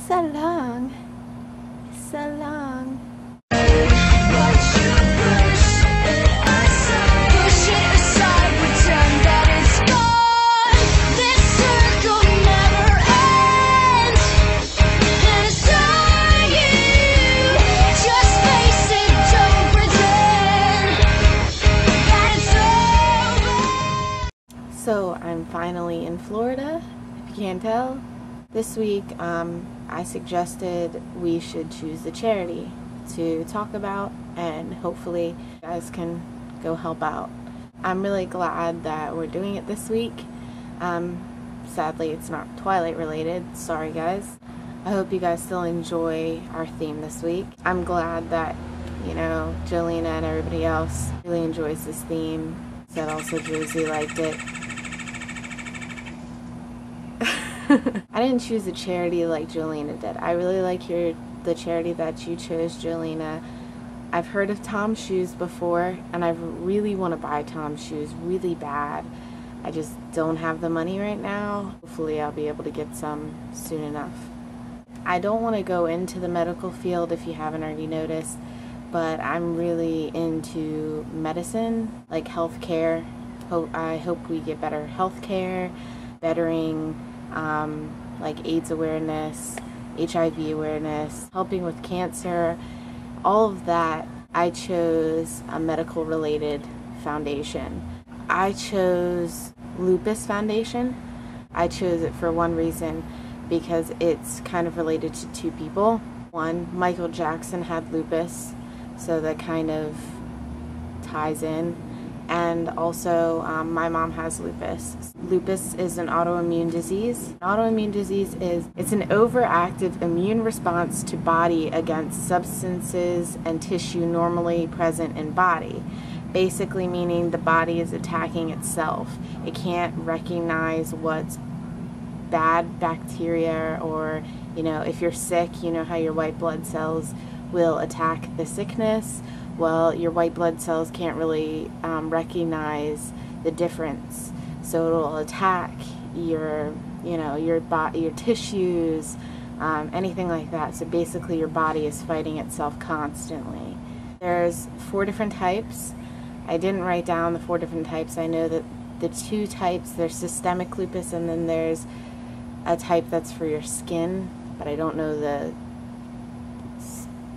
so long. So long. So I'm finally in Florida, if you can't tell. This week I suggested we should choose a charity to talk about, and hopefully you guys can go help out. I'm really glad that we're doing it this week. Sadly it's not Twilight related, sorry guys. I hope you guys still enjoy our theme this week. I'm glad that, you know, Jolena and everybody else really enjoys this theme. Said also Josie liked it. I didn't choose a charity like Jolena did. I really like the charity that you chose, Jolena. I've heard of Tom's shoes before, and I really want to buy Tom's shoes really bad. I just don't have the money right now. Hopefully I'll be able to get some soon enough. I don't want to go into the medical field if you haven't already noticed, but I'm really into medicine, like healthcare. I hope we get better healthcare, bettering like AIDS awareness, HIV awareness, helping with cancer, all of that. I chose a medical related foundation. I chose Lupus Foundation. I chose it for one reason, because it's kind of related to two people. One, Michael Jackson had lupus, so that kind of ties in. And also my mom has lupus. Lupus is an autoimmune disease. Autoimmune disease it's an overactive immune response to body against substances and tissue normally present in body. Basically meaning the body is attacking itself. It can't recognize what's bad bacteria, or, you know, if you're sick, you know how your white blood cells will attack the sickness. Well, your white blood cells can't really recognize the difference, so it'll attack your, you know, your tissues, anything like that. So basically your body is fighting itself constantly. There's 4 different types. I didn't write down the 4 different types. I know that the 2 types, there's systemic lupus, and then there's a type that's for your skin, but I don't know the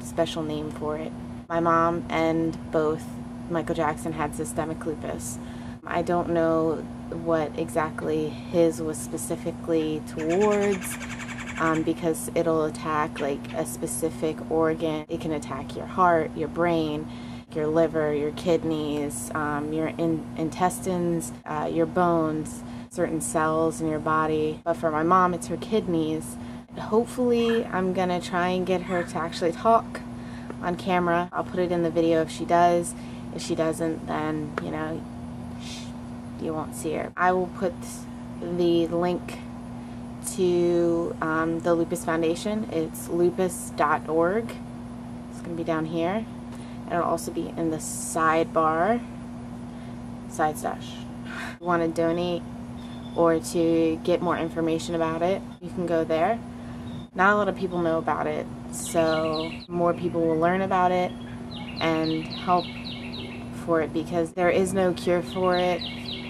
special name for it. My mom and both Michael Jackson had systemic lupus. I don't know what exactly his was specifically towards, because it'll attack like a specific organ. It can attack your heart, your brain, your liver, your kidneys, your intestines, your bones, certain cells in your body. But for my mom, it's her kidneys. Hopefully I'm gonna try and get her to actually talk on camera. I'll put it in the video if she does. If she doesn't, then, you know, you won't see her. I will put the link to the Lupus Foundation. It's lupus.org. It's going to be down here. And it'll also be in the sidebar, side stash. If you want to donate or to get more information about it, you can go there. Not a lot of people know about it, so more people will learn about it and help for it, because there is no cure for it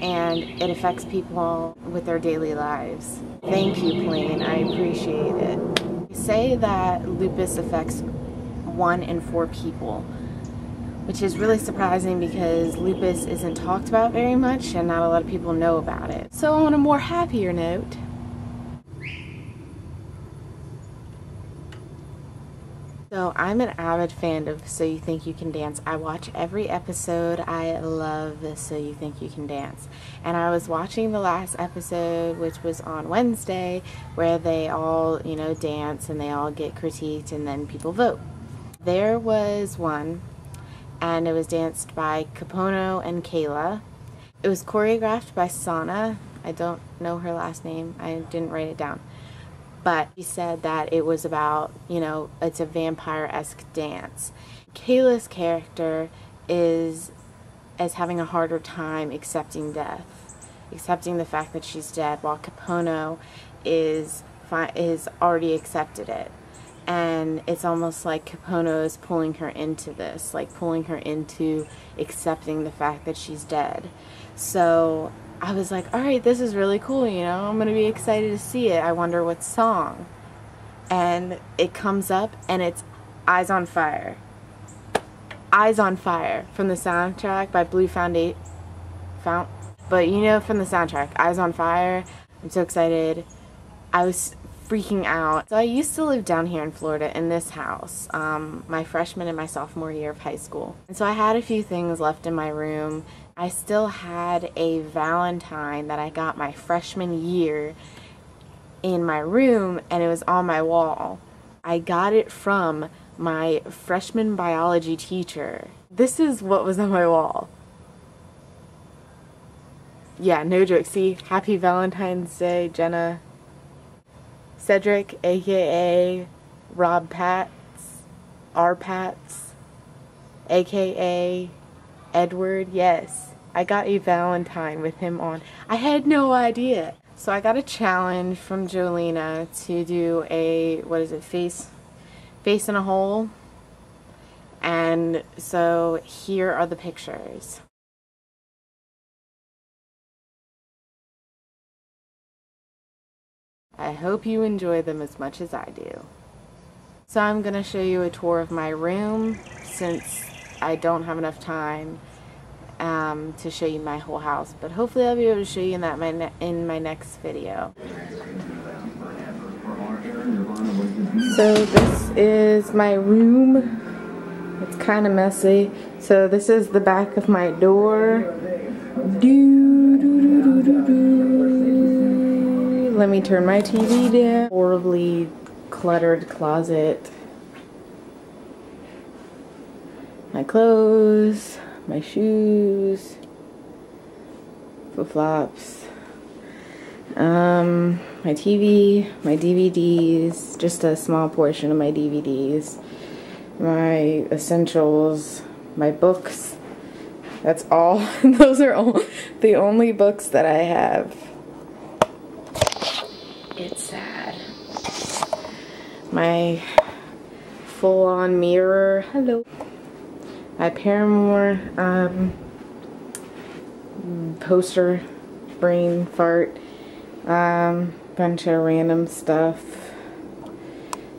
and it affects people with their daily lives. Thank you, Plain. I appreciate it. They say that lupus affects 1 in 4 people, which is really surprising because lupus isn't talked about very much and not a lot of people know about it. So on a more happier note, so I'm an avid fan of So You Think You Can Dance. I watch every episode. I love So You Think You Can Dance. And I was watching the last episode, which was on Wednesday, where they all, you know, dance and they all get critiqued and then people vote. There was one, and it was danced by Capono and Kayla. It was choreographed by Sana. I don't know her last name. I didn't write it down. But she said that it was about, you know, it's a vampire-esque dance. Kayla's character is having a harder time accepting death, accepting the fact that she's dead, while Capono is is already accepted it. And it's almost like Capono is pulling her into this, like pulling her into accepting the fact that she's dead. So I was like, all right, this is really cool, you know, I'm gonna be excited to see it. I wonder what song. And it comes up and it's Eyes on Fire. Eyes on Fire from the soundtrack by Blue Foundation. But you know, from the soundtrack, Eyes on Fire. I'm so excited. I was freaking out. So I used to live down here in Florida in this house, my freshman and my sophomore year of high school. And so I had a few things left in my room. I still had a Valentine that I got my freshman year in my room, and it was on my wall. I got it from my freshman biology teacher. This is what was on my wall. Yeah, no joke. See, Happy Valentine's Day, Jenna. Cedric, aka Rob Pats, R Pats, aka Edward. Yes, I got a Valentine with him on. I had no idea. So I got a challenge from Jolena to do a, what is it, face in a hole. And so here are the pictures. I hope you enjoy them as much as I do. So I'm going to show you a tour of my room since I don't have enough time to show you my whole house. But hopefully I'll be able to show you that in my next video. So this is my room. It's kind of messy. So this is the back of my door. Let me turn my TV down. Horribly cluttered closet. My clothes, my shoes, flip-flops, my TV, my DVDs, just a small portion of my DVDs, my essentials, my books. That's all. Those are all the only books that I have. It's sad. My full-on mirror. Hello. My Paramore poster, brain fart, bunch of random stuff.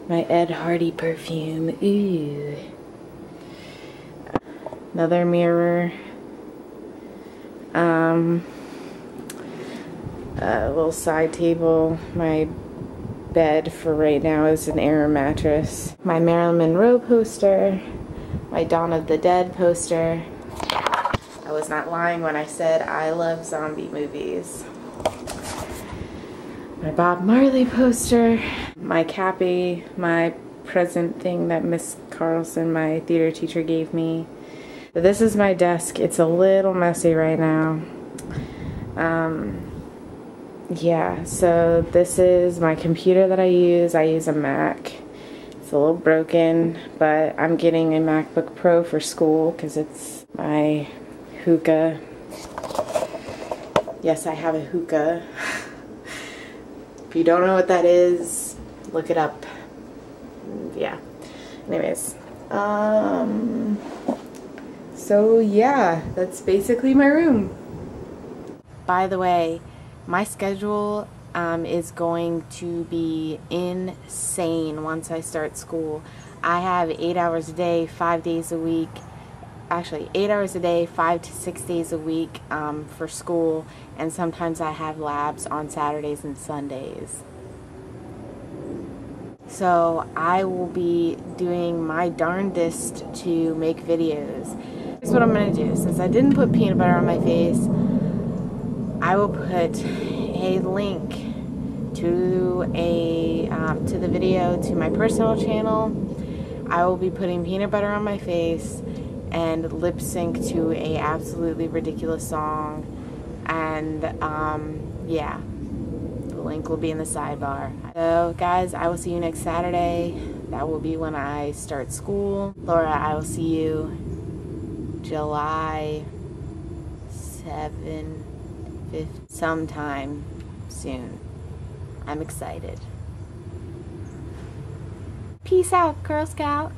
My Ed Hardy perfume. Ooh. Another mirror. A little side table. My bed for right now is an air mattress. My Marilyn Monroe poster. My Dawn of the Dead poster. I was not lying when I said I love zombie movies. My Bob Marley poster. My Cappy, my present thing that Miss Carlson, my theater teacher, gave me. But this is my desk. It's a little messy right now. Yeah, so this is my computer that I use. I use a Mac. It's a little broken, but I'm getting a MacBook Pro for school because it's my hookah. Yes, I have a hookah. If you don't know what that is, look it up. Yeah. Anyways. So yeah, that's basically my room. By the way, my schedule is going to be insane once I start school. I have 8 hours a day, 5 days a week. Actually, 8 hours a day, 5 to 6 days a week for school, and sometimes I have labs on Saturdays and Sundays. So I will be doing my darndest to make videos. Here's what I'm going to do. Since I didn't put peanut butter on my face, I will put a link to the video to my personal channel. I will be putting peanut butter on my face and lip sync to a absolutely ridiculous song, and yeah, the link will be in the sidebar. So guys, I will see you next Saturday. That will be when I start school. Laura, I will see you July 7th, sometime soon. I'm excited. Peace out, Girl Scout.